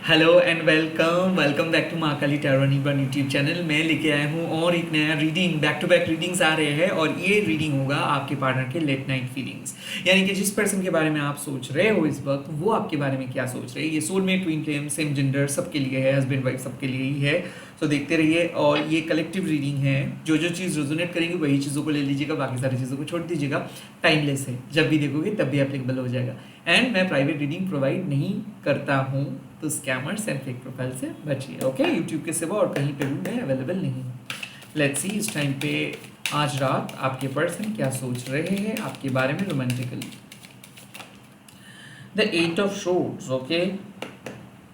Hello and welcome welcome back to Mahakali tarot one YouTube channel. मैं लेके आया हूँ और एक नया reading, back to back readings आ रहे हैं और ये रीडिंग होगा आपके पार्टनर के लेट नाइट फीलिंग्स, यानी कि जिस पर्सन के बारे में आप सोच रहे हो इस वक्त वो आपके बारे में क्या सोच रहे हैं। ये soulmate, twin flame, same gender सबके लिए है, हस्बैंड वाइफ सबके लिए ही है। तो देखते रहिए और ये कलेक्टिव रीडिंग है। जो जो चीज़ रेजोनेट करेंगे वही चीज़ों को ले लीजिएगा, बाकी सारी चीज़ों को छोड़ दीजिएगा। टाइमलेस है, जब भी देखोगे तब भी एप्लीकेबल हो जाएगा। एंड मैं प्राइवेट रीडिंग प्रोवाइड नहीं करता हूँ, तो स्कैमर्स एंड फेक प्रोफाइल से बचिए। ओके, यूट्यूब के सिवा और कहीं पे भी मैं अवेलेबल नहीं हूँ। लेट्स सी इस टाइम पे आज रात आपके पर्सन क्या सोच रहे हैं आपके बारे में romantically. The 8 of swords. Okay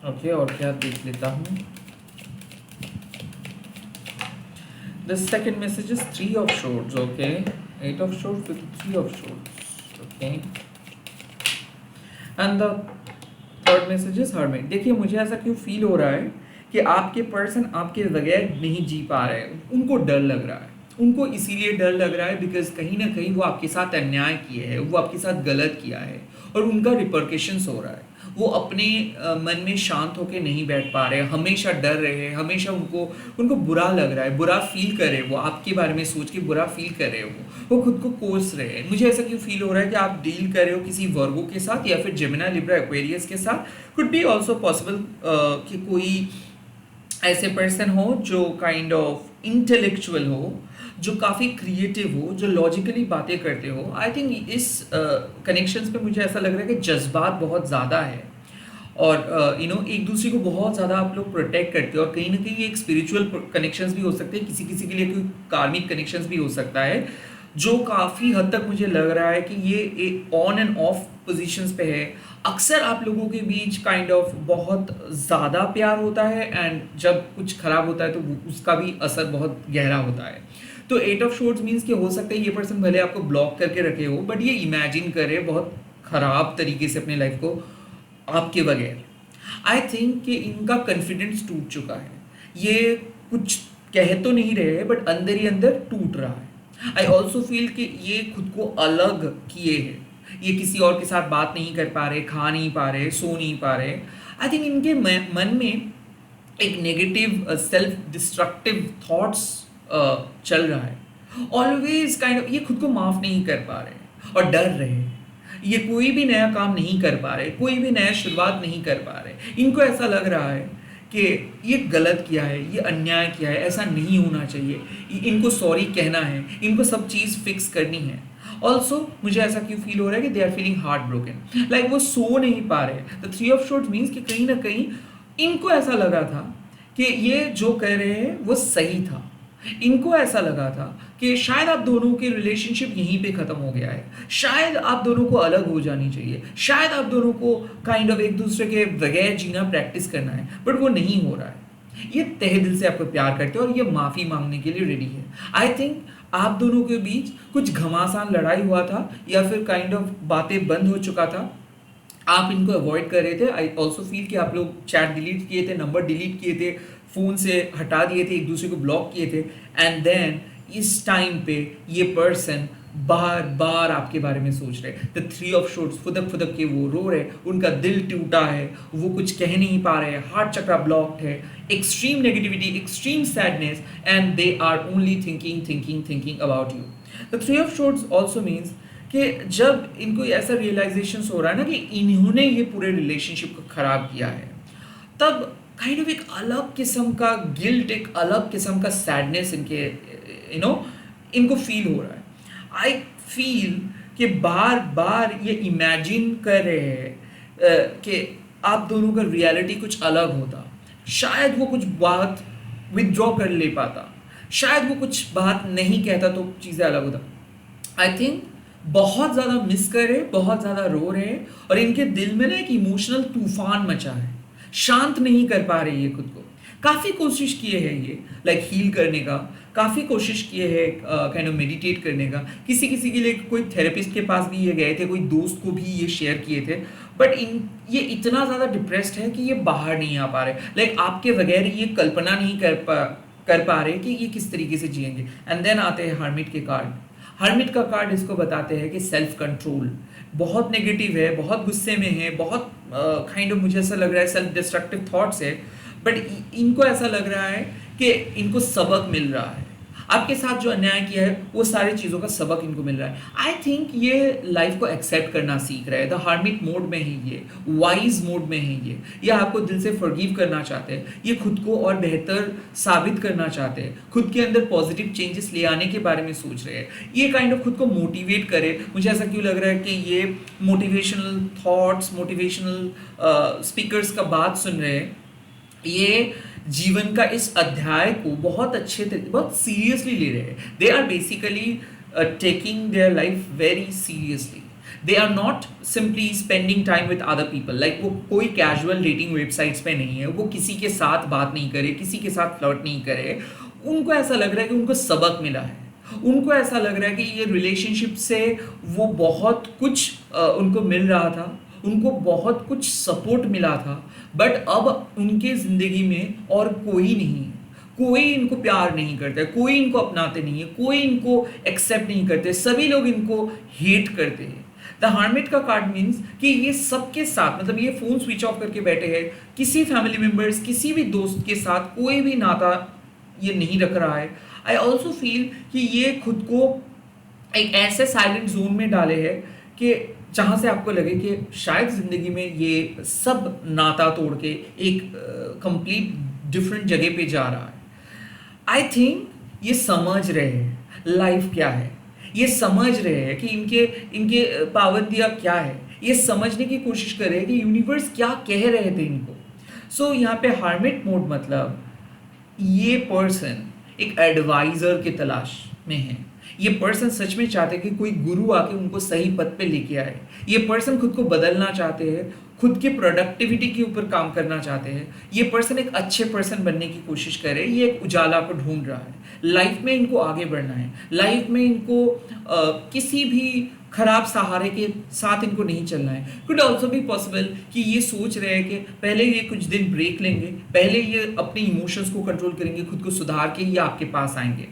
okay, और क्या देख लेता हूँ। The second message is 3 of swords. Okay, 8 of swords with 3 of swords. Okay, and the third message is hermit. देखिए, मुझे ऐसा क्यों फील हो रहा है कि आपके पर्सन आपके बगैर नहीं जी पा रहे हैं। उनको डर लग रहा है, उनको इसीलिए डर लग रहा है बिकॉज कहीं ना कहीं वो आपके साथ अन्याय किए हैं, वो आपके साथ गलत किया है और उनका रिपरकेशंस हो रहा है। वो अपने मन में शांत होकर नहीं बैठ पा रहे, हमेशा डर रहे हैं, हमेशा उनको उनको बुरा लग रहा है, बुरा फील कर रहे हैं। वो आपके बारे में सोच के बुरा फील कर रहे हो, वो खुद को कोस रहे हैं। मुझे ऐसा क्यों फील हो रहा है कि आप डील कर रहे हो किसी वर्गो के साथ या फिर जेमिनी, लिब्रा, एक्वेरियस के साथ। कुड बी ऑल्सो पॉसिबल कि कोई ऐसे पर्सन हो जो काइंड ऑफ इंटेलेक्चुअल हो, जो काफ़ी क्रिएटिव हो, जो लॉजिकली बातें करते हो। आई थिंक इस कनेक्शंस पे मुझे ऐसा लग रहा है कि जज्बात बहुत ज़्यादा है और एक दूसरे को बहुत ज़्यादा आप लोग प्रोटेक्ट करते हो और कहीं ना कहीं ये एक स्पिरिचुअल कनेक्शंस भी हो सकते हैं, किसी किसी के लिए कोई कार्मिक कनेक्शंस भी हो सकता है, जो काफ़ी हद तक मुझे लग रहा है कि ये एक ऑन एंड ऑफ पोजीशंस पे है। अक्सर आप लोगों के बीच काइंड ऑफ बहुत ज़्यादा प्यार होता है एंड जब कुछ खराब होता है तो उसका भी असर बहुत गहरा होता है। तो 8 ऑफ शोर्ड्स मीन्स कि हो सकता है ये पर्सन भले आपको ब्लॉक करके रखे हो, बट ये इमेजिन करे बहुत ख़राब तरीके से अपने लाइफ को आपके बगैर। आई थिंक कि इनका कॉन्फिडेंस टूट चुका है। ये कुछ कह तो नहीं रहे हैं बट अंदर ही अंदर टूट रहा है। आई ऑल्सो फील कि ये खुद को अलग किए हैं, ये किसी और के साथ बात नहीं कर पा रहे, खा नहीं पा रहे, सो नहीं पा रहे। आई थिंक इनके मन में एक नेगेटिव सेल्फ डिस्ट्रक्टिव थॉट्स चल रहा है। ऑलवेज काइंड ऑफ ये खुद को माफ नहीं कर पा रहे और डर रहे हैं। ये कोई भी नया काम नहीं कर पा रहे, कोई भी नया शुरुआत नहीं कर पा रहे। इनको ऐसा लग रहा है कि ये गलत किया है, ये अन्याय किया है, ऐसा नहीं होना चाहिए। इनको सॉरी कहना है, इनको सब चीज़ फिक्स करनी है। ऑल्सो मुझे ऐसा क्यों फील हो रहा है कि they are feeling heart broken, like वो सो नहीं पा रहे। द 3 ऑफ शोर्ड्स मीन्स कि कहीं ना कहीं इनको ऐसा लगा था कि ये जो कह रहे हैं वो सही था। इनको ऐसा लगा था कि शायद आप दोनों के रिलेशनशिप यहीं पे ख़त्म हो गया है, शायद आप दोनों को अलग हो जानी चाहिए, शायद आप दोनों को काइंड ऑफ एक दूसरे के बगैर जीना प्रैक्टिस करना है, बट वो नहीं हो रहा है। ये तहे दिल से आपको प्यार करते हैं और ये माफ़ी मांगने के लिए रेडी है। आई थिंक आप दोनों के बीच कुछ घमासान लड़ाई हुआ था या फिर काइंड ऑफ बातें बंद हो चुका था, आप इनको अवॉइड कर रहे थे। आई ऑल्सो फील कि आप लोग चैट डिलीट किए थे, नंबर डिलीट किए थे, फ़ोन से हटा दिए थे, एक दूसरे को ब्लॉक किए थे। एंड देन इस टाइम पे ये पर्सन बार बार आपके बारे में सोच रहे। द 3 ऑफ शोर्ड्स, फुदक फुदक के वो रो रहे, उनका दिल टूटा है, वो कुछ कह नहीं पा रहे, हार्ट चक्रा ब्लॉक्ड है, extreme negativity, extreme sadness, and they are only thinking thinking thinking about you. The 3 of swords also means कि जब इनको ऐसा रियलाइजेशन हो रहा है ना कि इन्होंने ये पूरे रिलेशनशिप को ख़राब किया है, तब काइंड ऑफ एक अलग किस्म का गिल्ट, एक अलग किस्म का सैडनेस इनके इनको फील हो रहा है। आई फील कि बार बार ये इमेजिन कर रहे हैं कि आप दोनों का रियलिटी कुछ अलग होता, शायद वो कुछ बात विदड्रॉ कर ले पाता, शायद वो कुछ बात नहीं कहता तो चीज़ें अलग होता। आई थिंक बहुत ज़्यादा मिस कर रहे, बहुत ज़्यादा रो रहे हैं और इनके दिल में ना एक इमोशनल तूफान मचा है। शांत नहीं कर पा रही है खुद को। काफ़ी कोशिश किए हैं ये लाइक हील करने का, काफ़ी कोशिश किए हैं काइंड ऑफ मेडिटेट करने का। किसी किसी के लिए कोई थेरेपिस्ट के पास भी ये गए थे, कोई दोस्त को भी ये शेयर किए थे, बट ये इतना ज़्यादा डिप्रेस्ड है कि ये बाहर नहीं आ पा रहे। लाइक आपके बगैर ये कल्पना नहीं कर पा रहे कि ये किस तरीके से जिएंगे। एंड देन आते हैं हर्मिट के कार्ड। हर्मिट का कार्ड इसको बताते हैं कि सेल्फ कंट्रोल बहुत नेगेटिव है, बहुत गुस्से में है, बहुत काइंड ऑफ मुझे ऐसा लग रहा है सेल्फ डिस्ट्रक्टिव थॉट्स है, बट इनको ऐसा लग रहा है कि इनको सबक मिल रहा है। आपके साथ जो अन्याय किया है वो सारी चीज़ों का सबक इनको मिल रहा है। आई थिंक ये लाइफ को एक्सेप्ट करना सीख रहे हैं। द हार्मिट मोड में है ये, वाइज मोड में है ये आपको दिल से फॉरगिव करना चाहते हैं, ये खुद को और बेहतर साबित करना चाहते हैं, खुद के अंदर पॉजिटिव चेंजेस ले आने के बारे में सोच रहे हैं, ये काइंड ऑफ खुद को मोटिवेट करे। मुझे ऐसा क्यों लग रहा है कि ये मोटिवेशनल थॉट्स, मोटिवेशनल स्पीकर्स का बात सुन रहे हैं, ये जीवन का इस अध्याय को बहुत अच्छे तरीके, बहुत सीरियसली ले रहे हैं। They are basically taking their life very seriously. They are not simply spending time with other people, like वो कोई कैजुअल डेटिंग वेबसाइट्स पे नहीं है, वो किसी के साथ बात नहीं करे, किसी के साथ फ्लर्ट नहीं करे। उनको ऐसा लग रहा है कि उनको सबक मिला है, उनको ऐसा लग रहा है कि ये रिलेशनशिप से वो बहुत कुछ उनको मिल रहा था, उनको बहुत कुछ सपोर्ट मिला था, बट अब उनके ज़िंदगी में और कोई नहीं है, कोई इनको प्यार नहीं करता है, कोई इनको अपनाते नहीं है, कोई इनको एक्सेप्ट नहीं करते, सभी लोग इनको हेट करते हैं। द हार्मिट का कार्ड मीन्स कि ये सबके साथ, मतलब ये फ़ोन स्विच ऑफ करके बैठे हैं, किसी फैमिली मेम्बर्स, किसी भी दोस्त के साथ कोई भी नाता ये नहीं रख रहा है। आई ऑल्सो फील कि ये खुद को एक ऐसे साइलेंट जोन में डाले हैं कि जहाँ से आपको लगे कि शायद ज़िंदगी में ये सब नाता तोड़ के एक कंप्लीट डिफरेंट जगह पे जा रहा है। आई थिंक ये समझ रहे हैं लाइफ क्या है, ये समझ रहे हैं कि इनके इनके पाबंदियाँ क्या है, ये समझने की कोशिश कर रहे हैं कि यूनिवर्स क्या कह रहे थे इनको। सो यहाँ पे हार्मिट मोड मतलब ये पर्सन एक एडवाइज़र की तलाश में है। ये पर्सन सच में चाहते हैं कि कोई गुरु आके उनको सही पथ पे लेके आए। ये पर्सन खुद को बदलना चाहते हैं, खुद के प्रोडक्टिविटी के ऊपर काम करना चाहते हैं। ये पर्सन एक अच्छे पर्सन बनने की कोशिश करे, ये एक उजाला को ढूंढ रहा है। लाइफ में इनको आगे बढ़ना है, लाइफ में इनको किसी भी खराब सहारे के साथ इनको नहीं चलना है। कुड ऑल्सो बी पॉसिबल कि ये सोच रहे हैं कि पहले ये कुछ दिन ब्रेक लेंगे, पहले ये अपने इमोशंस को कंट्रोल करेंगे, खुद को सुधार के ये आपके पास आएंगे।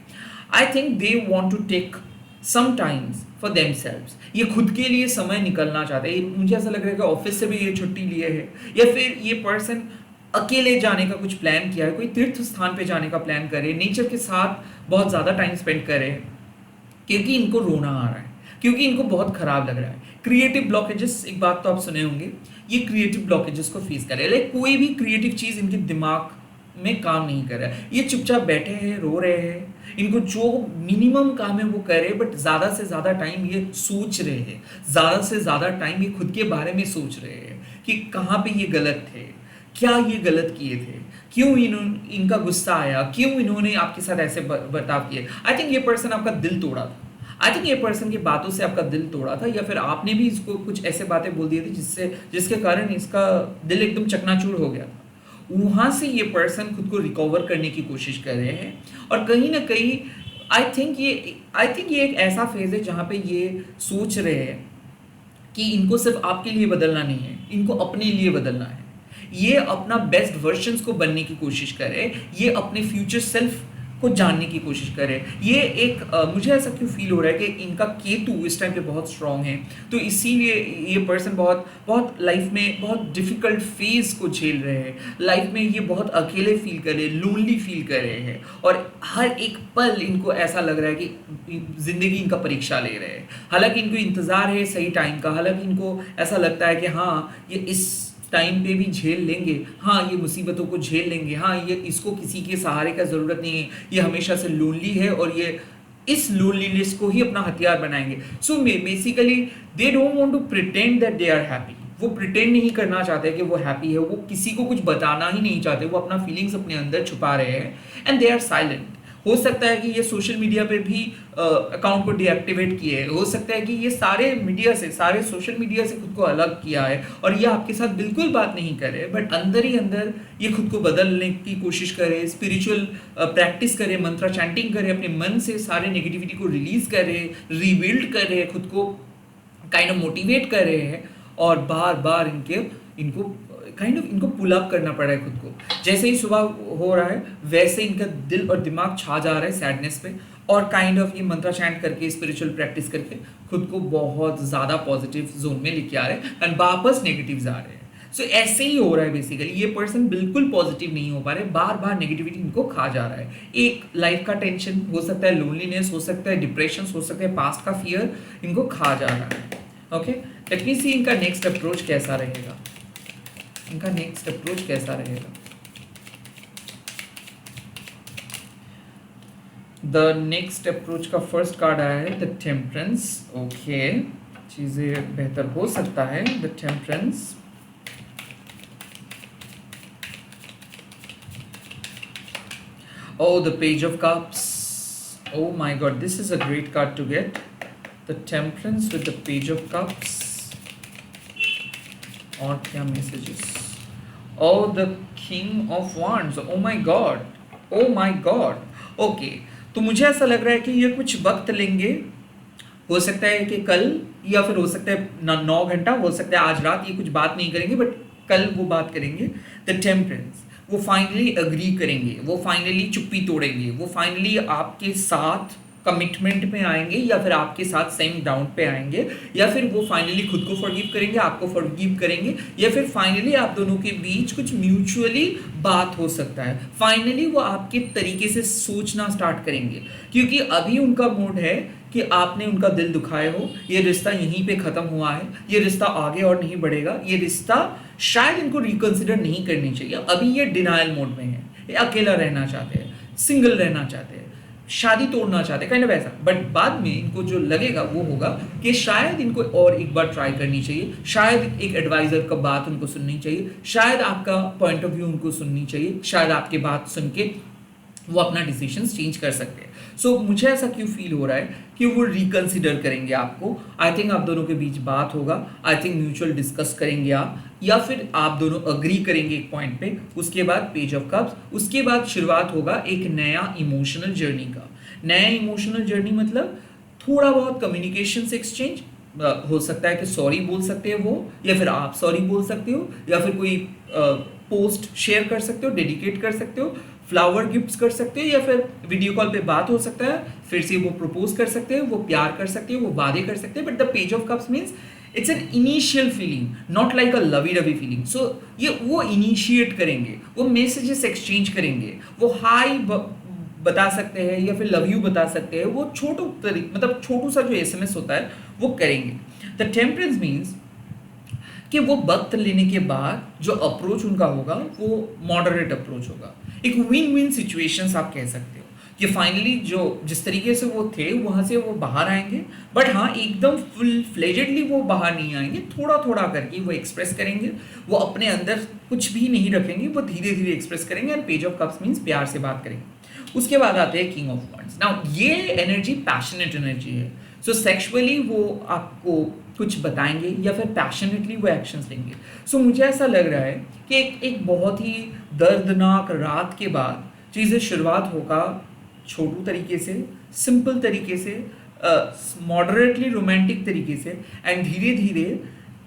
I think they want to take some times for themselves. ये खुद के लिए समय निकलना चाहते हैं। मुझे ऐसा लग रहा है कि ऑफिस से भी ये छुट्टी लिए है, या फिर ये पर्सन अकेले जाने का कुछ प्लान किया है, कोई तीर्थ स्थान पे जाने का प्लान करे, नेचर के साथ बहुत ज़्यादा टाइम स्पेंड करे, क्योंकि इनको रोना आ रहा है, क्योंकि इनको बहुत खराब लग रहा है। क्रिएटिव ब्लॉकेजेस, एक बात तो आप सुने होंगे, ये क्रिएटिव ब्लॉकेजेस को फेस करे, लाइक कोई भी क्रिएटिव चीज़ इनके दिमाग में काम नहीं कर रहा है। ये चुपचाप बैठे हैं, रो रहे हैं, इनको जो मिनिमम काम है वो करे, बट ज़्यादा से ज़्यादा टाइम ये सोच रहे हैं, ज़्यादा से ज़्यादा टाइम ये खुद के बारे में सोच रहे हैं कि कहाँ पे ये गलत थे, क्या ये गलत किए थे, क्यों इनका गुस्सा आया, क्यों इन्होंने आपके साथ ऐसे बर्ताव किए। आई थिंक ये पर्सन आपका दिल तोड़ा था, आई थिंक ये पर्सन की बातों से आपका दिल तोड़ा था, या फिर आपने भी इसको कुछ ऐसे बातें बोल दी थी जिसके कारण इसका दिल एकदम चकनाचूर हो गया था। वहाँ से ये पर्सन खुद को रिकवर करने की कोशिश कर रहे हैं, और कहीं ना कहीं आई थिंक ये एक ऐसा फेज है जहाँ पे ये सोच रहे हैं कि इनको सिर्फ आपके लिए बदलना नहीं है, इनको अपने लिए बदलना है। ये अपना बेस्ट वर्जन्स को बनने की कोशिश करे, ये अपने फ्यूचर सेल्फ को जानने की कोशिश करे। ये एक मुझे ऐसा क्यों फील हो रहा है कि इनका केतु इस टाइम पे बहुत स्ट्रांग है, तो इसीलिए ये पर्सन बहुत लाइफ में बहुत डिफिकल्ट फेज को झेल रहे हैं, लाइफ में ये बहुत अकेले फील कर रहे हैं, लोनली फील कर रहे हैं, और हर एक पल इनको ऐसा लग रहा है कि ज़िंदगी इनका परीक्षा ले रहे हैं। हालांकि इनको इंतज़ार है सही टाइम का, हालांकि इनको ऐसा लगता है कि हाँ ये इस टाइम पे भी झेल लेंगे, हाँ ये मुसीबतों को झेल लेंगे, हाँ ये इसको किसी के सहारे का ज़रूरत नहीं है, ये हमेशा से लोनली है और ये इस लोनलीनेस को ही अपना हथियार बनाएंगे। So basically they don't want to pretend that they are happy. वो प्रिटेंड नहीं करना चाहते कि वो हैप्पी है, वो किसी को कुछ बताना ही नहीं चाहते, वो अपना फीलिंग्स अपने अंदर छुपा रहे हैं, एंड दे आर साइलेंट। हो सकता है कि ये सोशल मीडिया पे भी अकाउंट को डीएक्टिवेट किए है, हो सकता है कि ये सारे सोशल मीडिया से खुद को अलग किया है और ये आपके साथ बिल्कुल बात नहीं करे, बट अंदर ही अंदर ये खुद को बदलने की कोशिश करे, स्पिरिचुअल प्रैक्टिस करे, मंत्रा चैंटिंग करे, अपने मन से सारे नेगेटिविटी को रिलीज करे, रीबिल्ड करे, खुद को काइंड ऑफ मोटिवेट कर रहे हैं, और बार बार इनको पुल अप करना पड़ा है खुद को। जैसे ही सुबह हो रहा है वैसे इनका दिल और दिमाग छा जा रहा है सैडनेस पे, और काइंड ऑफ ये मंत्र चैंट करके, स्पिरिचुअल प्रैक्टिस करके खुद को बहुत ज़्यादा पॉजिटिव जोन में लेके आ रहे हैं, एंड वापस नेगेटिव्स आ रहे हैं। सो ऐसे ही हो रहा है बेसिकली, ये पर्सन बिल्कुल पॉजिटिव नहीं हो पा रहे, बार बार नेगेटिविटी इनको खा जा रहा है। एक लाइफ का टेंशन हो सकता है, लोनलीनेस हो सकता है, डिप्रेशन हो सकता है, पास्ट का फियर इनको खा जा रहा है। ओके, लेट मी सी इनका नेक्स्ट अप्रोच कैसा रहेगा, इनका नेक्स्ट अप्रोच कैसा रहेगा। द नेक्स्ट अप्रोच का फर्स्ट कार्ड आया है द टेम्परेंस। ओके, चीजें बेहतर हो सकता है। The temperance, oh, the page of cups. Oh my god, this is a great card to get. The temperance with the page of cups. और क्या messages? Oh, the king of wands. Oh my god. Oh my god. Okay, तो मुझे ऐसा लग रहा है कि ये कुछ वक्त लेंगे, हो सकता है कि कल, या फिर हो सकता है 9 घंटा, हो सकता है आज रात ये कुछ बात नहीं करेंगे, बट कल वो बात करेंगे। द टेम्परेंस, वो फाइनली अग्री करेंगे, वो फाइनली चुप्पी तोड़ेंगे, वो फाइनली आपके साथ कमिटमेंट में आएंगे, या फिर आपके साथ सेम डाउन पे आएंगे, या फिर वो फाइनली खुद को फॉरगिव करेंगे, आपको फॉरगिव करेंगे, या फिर फाइनली आप दोनों के बीच कुछ म्यूचुअली बात हो सकता है। फाइनली वो आपके तरीके से सोचना स्टार्ट करेंगे, क्योंकि अभी उनका मूड है कि आपने उनका दिल दुखाए हो, ये रिश्ता यहीं पे ख़त्म हुआ है, ये रिश्ता आगे और नहीं बढ़ेगा, ये रिश्ता शायद इनको रिकंसिडर नहीं करनी चाहिए। अभी ये डिनायल मोड में है, ये अकेला रहना चाहते हैं, सिंगल रहना चाहते हैं, शादी तोड़ना चाहते हैं, काइंड ऑफ ऐसा। बट बाद में इनको जो लगेगा वो होगा कि शायद इनको और एक बार ट्राई करनी चाहिए, शायद एक एडवाइज़र का बात उनको सुननी चाहिए, शायद आपका पॉइंट ऑफ व्यू उनको सुननी चाहिए, शायद आपकी बात सुन के वो अपना डिसीजन चेंज कर सकते हैं। सो मुझे ऐसा क्यों फील हो रहा है कि वो रिकंसिडर करेंगे आपको। आई थिंक आप दोनों के बीच बात होगा, आई थिंक म्यूचुअल डिस्कस करेंगे आप, या फिर आप दोनों अग्री करेंगे एक पॉइंट पे। उसके बाद पेज ऑफ कप्स, उसके बाद शुरुआत होगा एक नया इमोशनल जर्नी का। नया इमोशनल जर्नी मतलब थोड़ा बहुत कम्युनिकेशन से एक्सचेंज हो सकता है कि सॉरी बोल सकते हैं वो, या फिर आप सॉरी बोल सकते हो, या फिर कोई पोस्ट शेयर कर सकते हो, डेडिकेट कर सकते हो, फ्लावर गिफ्ट्स कर सकते हो, या फिर वीडियो कॉल पे बात हो सकता है, फिर से वो प्रपोज कर सकते हैं, वो प्यार कर सकते हैं, वो वादे कर सकते हैं। But the page of cups means it's an initial feeling, not like a lovey dovey feeling. So ये वो इनिशिएट करेंगे, वो मैसेजेस एक्सचेंज करेंगे, वो हाई बता सकते हैं या फिर लव यू बता सकते हैं, वो मतलब छोटू सा जो एसएमएस होता है वो करेंगे। द टेम्परेंस मीन्स कि वो वक्त लेने के बाद जो अप्रोच उनका होगा वो मॉडरेट अप्रोच होगा, एक विन विन सिचुएशंस आप कह सकते हो कि फाइनली जो जिस तरीके से वो थे वहाँ से वो बाहर आएंगे। बट हाँ, एकदम फुल फ्लेजेडली वो बाहर नहीं आएंगे, थोड़ा थोड़ा करके वो एक्सप्रेस करेंगे, वो अपने अंदर कुछ भी नहीं रखेंगे, वो धीरे धीरे एक्सप्रेस करेंगे। And page of cups means प्यार से बात करेंगे। उसके बाद आते हैं किंग ऑफ वांड्स। नाउ ये एनर्जी पैशनेट एनर्जी है। सो सेक्सुअली वो आपको कुछ बताएंगे या फिर पैशनेटली वो एक्शंस लेंगे। सो मुझे ऐसा लग रहा है कि एक बहुत ही दर्दनाक रात के बाद चीज़ें शुरुआत होगा छोटू तरीके से, सिंपल तरीके से, मॉडरेटली रोमांटिक तरीके से, एंड धीरे धीरे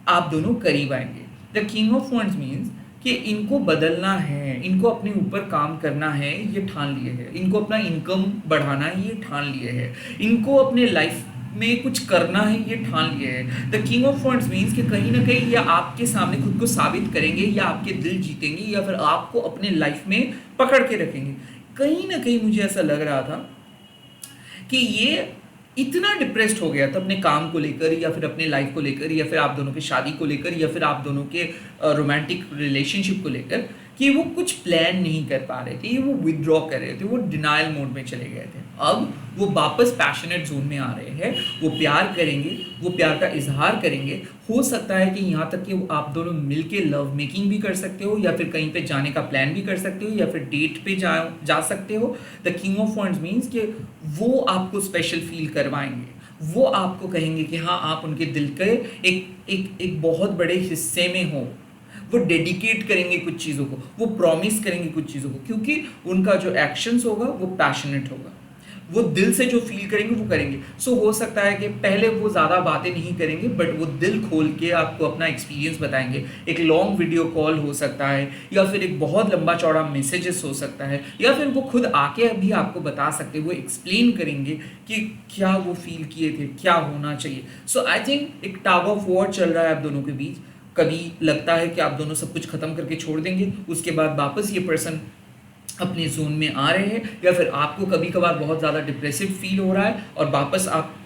आप दोनों करीब आएंगे। The king of wands means कि इनको बदलना है, इनको अपने ऊपर काम करना है, ये ठान लिए है, इनको अपना इनकम बढ़ाना है, ये ठान लिए है, इनको अपने लाइफ में कुछ करना है, ये ठान लिए है। The king of wands means कि कहीं ना कहीं ये आपके सामने खुद को साबित करेंगे, या आपके दिल जीतेंगे, या फिर आपको अपने लाइफ में पकड़ के रखेंगे। कहीं ना कहीं मुझे ऐसा लग रहा था कि ये इतना डिप्रेस्ड हो गया था अपने काम को लेकर, या फिर अपने लाइफ को लेकर, या फिर आप दोनों की शादी को लेकर, या फिर आप दोनों के रोमांटिक रिलेशनशिप को लेकर, कि वो कुछ प्लान नहीं कर पा रहे थे, वो विदड्रॉ कर रहे थे, वो डिनायल मोड में चले गए थे। अब वो वापस पैशनेट जोन में आ रहे हैं, वो प्यार करेंगे, वो प्यार का इजहार करेंगे। हो सकता है कि यहाँ तक कि आप दोनों मिलके लव मेकिंग भी कर सकते हो, या फिर कहीं पे जाने का प्लान भी कर सकते हो, या फिर डेट पे जा सकते हो। The king of wands means कि वो आपको स्पेशल फील करवाएंगे, वो आपको कहेंगे कि हाँ आप उनके दिल के एक बहुत बड़े हिस्से में हो, वो डेडिकेट करेंगे कुछ चीज़ों को, वो प्रॉमिस करेंगे कुछ चीज़ों को, क्योंकि उनका जो एक्शंस होगा वो पैशनेट होगा, वो दिल से जो फील करेंगे वो करेंगे। सो हो सकता है कि पहले वो ज़्यादा बातें नहीं करेंगे, बट वो दिल खोल के आपको अपना एक्सपीरियंस बताएंगे। एक लॉन्ग वीडियो कॉल हो सकता है, या फिर एक बहुत लंबा चौड़ा मैसेजेस हो सकता है, या फिर वो खुद आके भी आपको बता सकते हैं, वो एक्सप्लेन करेंगे कि क्या वो फील किए थे, क्या होना चाहिए। सो आई थिंक एक टग ऑफ वॉर चल रहा है आप दोनों के बीच। कभी लगता है कि आप दोनों सब कुछ ख़त्म करके छोड़ देंगे, उसके बाद वापस ये पर्सन अपने जोन में आ रहे हैं, या फिर आपको कभी कभार बहुत ज़्यादा डिप्रेसिव फील हो रहा है और वापस आप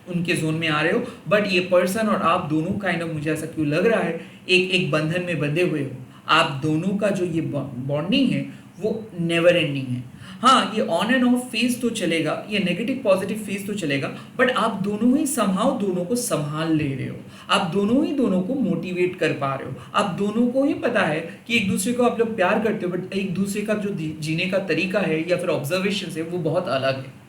उनके जोन में आ रहे हो, बट ये पर्सन और आप दोनों काइंड ऑफ, मुझे ऐसा क्यों लग रहा है, एक एक बंधन में बंधे हुए हो। आप दोनों का जो ये बॉन्डिंग है वो नेवर एंडिंग है। हाँ, ये ऑन एंड ऑफ फेज तो चलेगा, ये नेगेटिव पॉजिटिव फेज तो चलेगा, बट आप दोनों ही समहाउ दोनों को संभाल ले रहे हो, आप दोनों ही दोनों को मोटिवेट कर पा रहे हो, आप दोनों को ही पता है कि एक दूसरे को आप लोग प्यार करते हो, बट एक दूसरे का जो जीने का तरीका है या फिर ऑब्जर्वेशन है वो बहुत अलग है।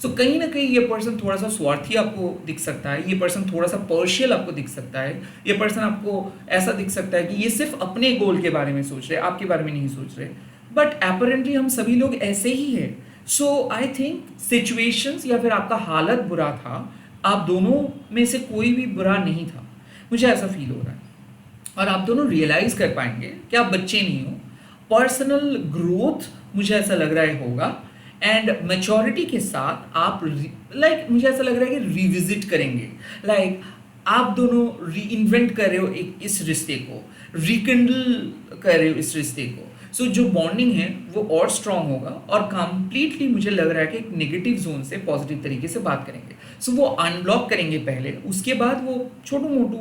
सो कहीं ना कहीं ये पर्सन थोड़ा सा स्वार्थी आपको दिख सकता है, ये पर्सन थोड़ा सा पर्शियल आपको दिख सकता है, ये पर्सन आपको ऐसा दिख सकता है कि ये सिर्फ अपने गोल के बारे में सोच रहे हैं, आपके बारे में नहीं सोच रहे, बट अपरेंटली हम सभी लोग ऐसे ही है। सो आई थिंक सिचुएशंस या फिर आपका हालत बुरा था, आप दोनों में से कोई भी बुरा नहीं था, मुझे ऐसा फील हो रहा है। और आप दोनों रियलाइज कर पाएंगे कि आप बच्चे नहीं हो, पर्सनल ग्रोथ मुझे ऐसा लग रहा है होगा, एंड मैच्योरिटी के साथ आप मुझे ऐसा लग रहा है कि रिविजिट करेंगे, आप दोनों री इन्वेंट कर रहे हो एक इस रिश्ते को, रिकंडल कर रहे हो इस रिश्ते को। सो जो बॉन्डिंग है वो और स्ट्रांग होगा, और कंप्लीटली मुझे लग रहा है कि एक नेगेटिव जोन से पॉजिटिव तरीके से बात करेंगे। सो वो अनब्लॉक करेंगे पहले, उसके बाद वो छोटू मोटू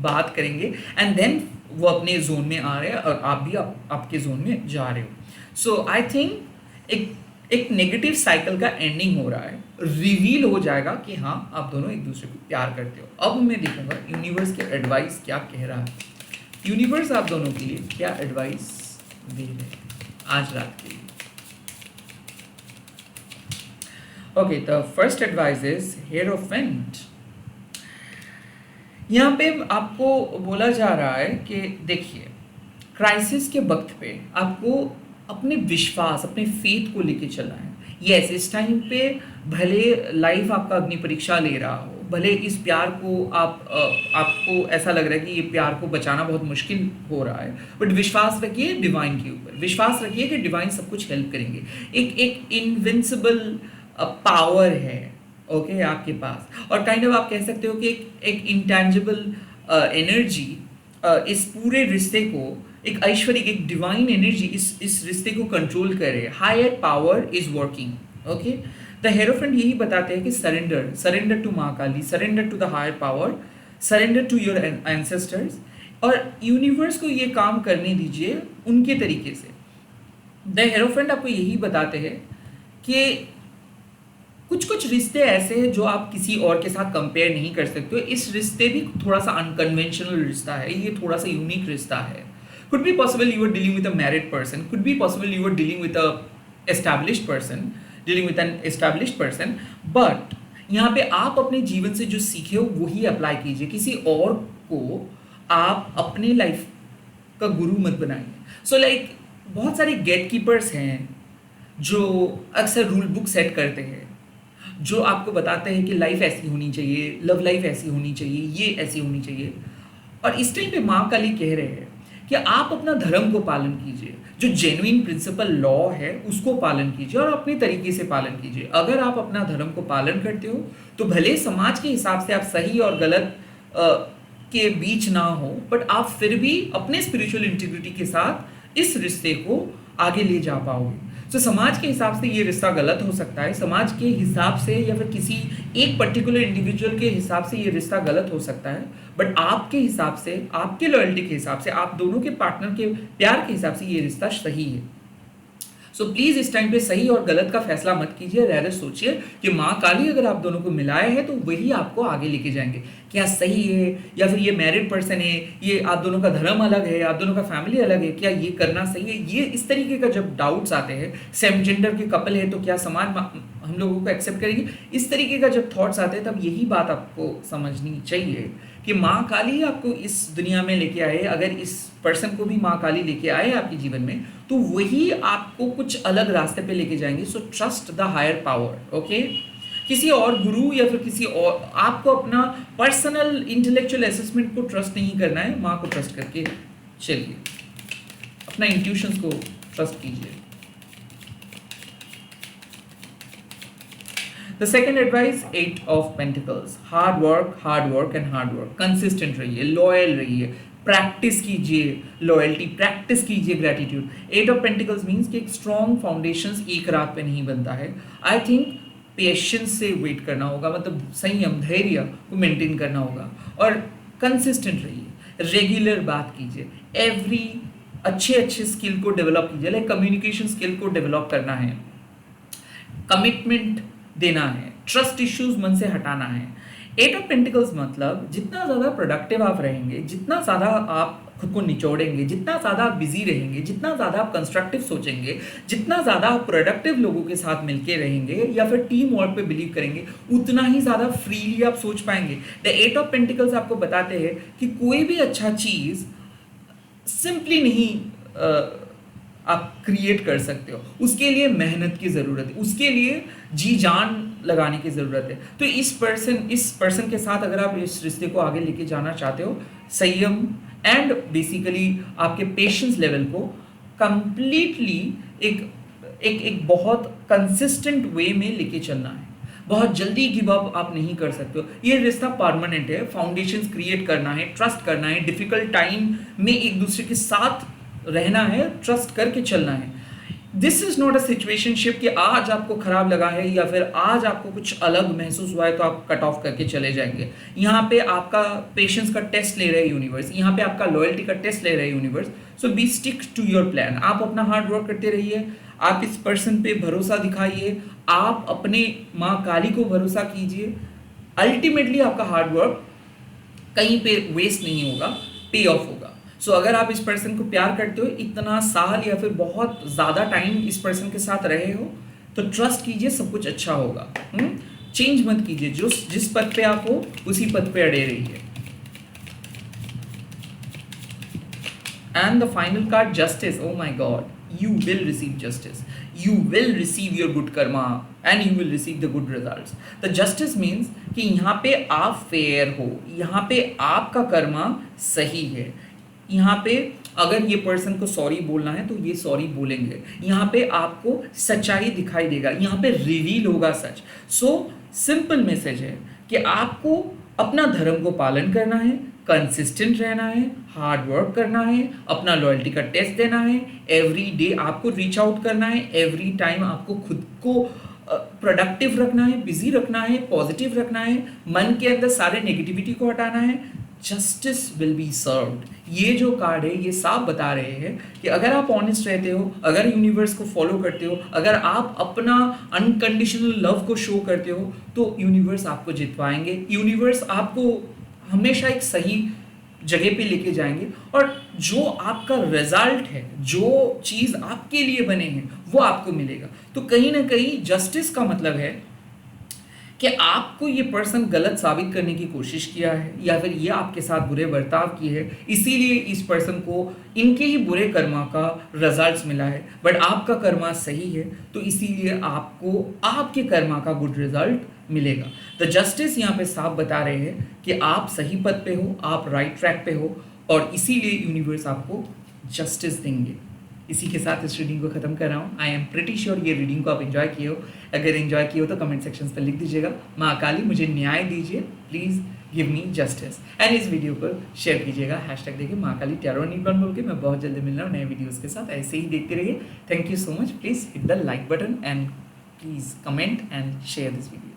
बात करेंगे, एंड देन वो अपने जोन में आ रहे हैं और आप भी आपके जोन में जा रहे हो। सो आई थिंक एक नेगेटिव साइकिल का एंडिंग हो रहा है, रिवील हो जाएगा कि हाँ आप दोनों एक दूसरे को प्यार करते हो। अब मैं देखूंगा यूनिवर्स के एडवाइस क्या कह रहा है, यूनिवर्स आप दोनों के लिए क्या एडवाइस दे रहे हैं आज रात के लिए। Okay, the first advice is hierophant. यहाँ पे आपको बोला जा रहा है कि देखिए, क्राइसिस के वक्त पे आपको अपने विश्वास, अपने फेथ को लेके चलना है। यस, इस टाइम पे भले लाइफ आपका अग्नि परीक्षा ले रहा हो, भले इस प्यार को आपको ऐसा लग रहा है कि ये प्यार को बचाना बहुत मुश्किल हो रहा है, बट विश्वास रखिए डिवाइन के ऊपर, विश्वास रखिए कि डिवाइन सब कुछ हेल्प करेंगे। एक इनविंसिबल पावर है ओके आपके पास, और काइंड ऑफ आप कह सकते हो कि एक इंटेंजिबल एनर्जी इस पूरे रिश्ते को, एक ऐश्वर्य, एक डिवाइन एनर्जी इस रिश्ते को कंट्रोल कर रहे हैं। Higher power is working. Okay, the hierophant यही बताते हैं कि surrender to Maa Kali, surrender to the higher power, surrender to your ancestors, और यूनिवर्स को ये काम करने दीजिए उनके तरीके से। द हेरोफेंट आपको यही बताते हैं कि कुछ कुछ रिश्ते ऐसे हैं जो आप किसी और के साथ कंपेयर नहीं कर सकते हो। इस रिश्ते भी थोड़ा सा अनकन्वेंशनल रिश्ता है, ये थोड़ा सा यूनिक रिश्ता है। could be possible you are dealing with a married person, could be possible you are dealing with a established person, dealing with an established person, but यहाँ पे आप अपने जीवन से जो सीखे हो वही अप्लाई कीजिए, किसी और को आप अपने लाइफ का गुरु मत बनाइए। सो बहुत सारे गेट कीपर्स हैं जो अक्सर रूल बुक सेट करते हैं, जो आपको बताते हैं कि लाइफ ऐसी होनी चाहिए, लव लाइफ ऐसी होनी चाहिए, ये ऐसी होनी चाहिए। और इस टाइम पे माँ काली कह रहे हैं कि आप अपना धर्म को पालन कीजिए, जो जेन्युइन प्रिंसिपल लॉ है उसको पालन कीजिए और अपने तरीके से पालन कीजिए। अगर आप अपना धर्म को पालन करते हो तो भले समाज के हिसाब से आप सही और गलत के बीच ना हो, बट आप फिर भी अपने स्पिरिचुअल इंटीग्रिटी के साथ इस रिश्ते को आगे ले जा पाओगे। तो समाज के हिसाब से ये रिश्ता गलत हो सकता है, समाज के हिसाब से या फिर किसी एक पर्टिकुलर इंडिविजुअल के हिसाब से ये रिश्ता गलत हो सकता है, बट आपके हिसाब से, आपके लॉयल्टी के हिसाब से, आप दोनों के पार्टनर के प्यार के हिसाब से ये रिश्ता सही है। सो प्लीज इस टाइम पे सही और गलत का फैसला मत कीजिए, रहकर सोचिए कि माँ काली अगर आप दोनों को मिलाए हैं तो वही आपको आगे लेके जाएंगे। क्या सही है, या फिर ये मैरिड पर्सन है, ये आप दोनों का धर्म अलग है, आप दोनों का फैमिली अलग है, क्या ये करना सही है? ये इस तरीके का जब डाउट्स आते हैं, सेम जेंडर के कपल है तो क्या समाज हम लोगों को एक्सेप्ट करेगी, इस तरीके का जब थॉट्स आते हैं, तब यही बात आपको समझनी चाहिए कि माँ काली आपको इस दुनिया में लेके आए। अगर इस पर्सन को भी माँ काली लेके आए आपके जीवन में तो वही आपको कुछ अलग रास्ते पे लेके जाएंगे। So trust the higher power. Okay, किसी और गुरु या फिर किसी और, आपको अपना पर्सनल इंटेलेक्चुअल असेसमेंट को ट्रस्ट नहीं करना है, माँ को ट्रस्ट करके चलिए, अपना इंट्यूशंस को ट्रस्ट कीजिए। The second advice, 8 of Pentacles, hard work and hard work, consistent रहिए, लॉयल रहिए, प्रैक्टिस कीजिए लॉयल्टी, प्रैक्टिस कीजिए gratitude. Eight of pentacles means कि एक स्ट्रॉन्ग फाउंडेशन एक रात पे नहीं बनता है। आई थिंक पेशेंस से वेट करना होगा, मतलब संयम धैर्य को मेंटेन करना होगा, और कंसिस्टेंट रहिए, रेगुलर बात कीजिए, एवरी अच्छे स्किल को डेवलप कीजिए, लाइक कम्युनिकेशन स्किल को डेवलप करना है, कमिटमेंट देना है, ट्रस्ट इश्यूज मन से हटाना है। एट ऑफ पेंटिकल्स मतलब जितना ज़्यादा प्रोडक्टिव आप रहेंगे, जितना ज़्यादा आप खुद को निचोड़ेंगे, जितना ज़्यादा आप बिजी रहेंगे, जितना ज़्यादा आप कंस्ट्रक्टिव सोचेंगे, जितना ज़्यादा आप प्रोडक्टिव लोगों के साथ मिलके रहेंगे या फिर टीम वर्क पे बिलीव करेंगे, उतना ही ज़्यादा फ्रीली आप सोच पाएंगे। द एट ऑफ पेंटिकल्स आपको बताते हैं कि कोई भी अच्छा चीज़ सिंपली नहीं आप क्रिएट कर सकते हो, उसके लिए मेहनत की ज़रूरत है, उसके लिए जी जान लगाने की ज़रूरत है। तो इस पर्सन के साथ अगर आप इस रिश्ते को आगे लेके जाना चाहते हो, संयम एंड बेसिकली आपके पेशेंस लेवल को कंप्लीटली एक बहुत कंसिस्टेंट वे में लेके चलना है। बहुत जल्दी गिव अप आप नहीं कर सकते हो। ये रिश्ता परमानेंट है, फाउंडेशंस क्रिएट करना है, ट्रस्ट करना है, डिफिकल्ट टाइम में एक दूसरे के साथ रहना है, ट्रस्ट करके चलना है। This is not a situationship कि आज आपको खराब लगा है या फिर आज आपको कुछ अलग महसूस हुआ है तो आप कट ऑफ करके चले जाएंगे। यहाँ पे आपका पेशेंस का टेस्ट ले रहे हैं यूनिवर्स, यहाँ पे आपका लॉयल्टी का टेस्ट ले रहे हैं universe. So be stick to your plan. आप अपना हार्ड वर्क करते रहिए, आप इस पर्सन पे भरोसा दिखाइए, आप अपने माँ काली को भरोसा कीजिए। अल्टीमेटली आपका हार्ड वर्क कहीं पे वेस्ट नहीं होगा, पे ऑफ होगा। सो अगर आप इस पर्सन को प्यार करते हो, इतना साल या फिर बहुत ज़्यादा टाइम इस पर्सन के साथ रहे हो, तो ट्रस्ट कीजिए, सब कुछ अच्छा होगा। चेंज मत कीजिए, जिस पद पे आप हो उसी पद पे अड़े रहिए। And the final card justice. Oh my God, you will receive justice, you will receive your good karma and you will receive the good results. The justice means कि यहाँ पे आप फेयर हो, यहाँ पे आपका कर्मा सही है, यहाँ पे अगर ये पर्सन को सॉरी बोलना है तो ये सॉरी बोलेंगे, यहाँ पे आपको सच्चाई दिखाई देगा, यहाँ पे रिवील होगा सच। सो सिंपल मैसेज है कि आपको अपना धर्म को पालन करना है, कंसिस्टेंट रहना है, हार्ड वर्क करना है, अपना लॉयल्टी का टेस्ट देना है, एवरी डे आपको रीच आउट करना है, एवरी टाइम आपको खुद को प्रोडक्टिव रखना है, बिजी रखना है, पॉजिटिव रखना है, मन के अंदर सारे नेगेटिविटी को हटाना है। Justice will be served. ये जो कार्ड है ये साफ बता रहे हैं कि अगर आप ऑनेस्ट रहते हो, अगर यूनिवर्स को फॉलो करते हो, अगर आप अपना अनकंडीशनल लव को शो करते हो, तो यूनिवर्स आपको जितवाएंगे, यूनिवर्स आपको हमेशा एक सही जगह पे लेके जाएंगे, और जो आपका रिजल्ट है, जो चीज़ आपके लिए बने हैं, वो आपको मिलेगा। तो कहीं ना कहीं जस्टिस का मतलब है कि आपको ये पर्सन गलत साबित करने की कोशिश किया है या फिर ये आपके साथ बुरे बर्ताव किए है, इसीलिए इस पर्सन को इनके ही बुरे कर्मा का रिजल्ट्स मिला है, बट आपका कर्मा सही है तो इसीलिए आपको आपके कर्मा का गुड रिजल्ट मिलेगा। द जस्टिस यहाँ पे साफ बता रहे हैं कि आप सही पद पे हो, आप राइट ट्रैक पे हो, और इसीलिए यूनिवर्स आपको जस्टिस देंगे। इसी के साथ इस रीडिंग को खत्म कर रहा हूँ। आई एम प्रिटी श्योर ये रीडिंग को आप एंजॉय किए हो। अगर एंजॉय किए हो तो कमेंट सेक्शन पर लिख दीजिएगा, माँ काली मुझे न्याय दीजिए, please give me justice. And इस वीडियो को शेयर कीजिएगा, हैशटैग देखिए माँ काली टैरो नीलबन बोल के। मैं बहुत जल्दी मिल रहा हूँ नए वीडियोज़ के साथ, ऐसे ही देखते रहिए। Thank you so much. Please hit the like button and please comment and share this video.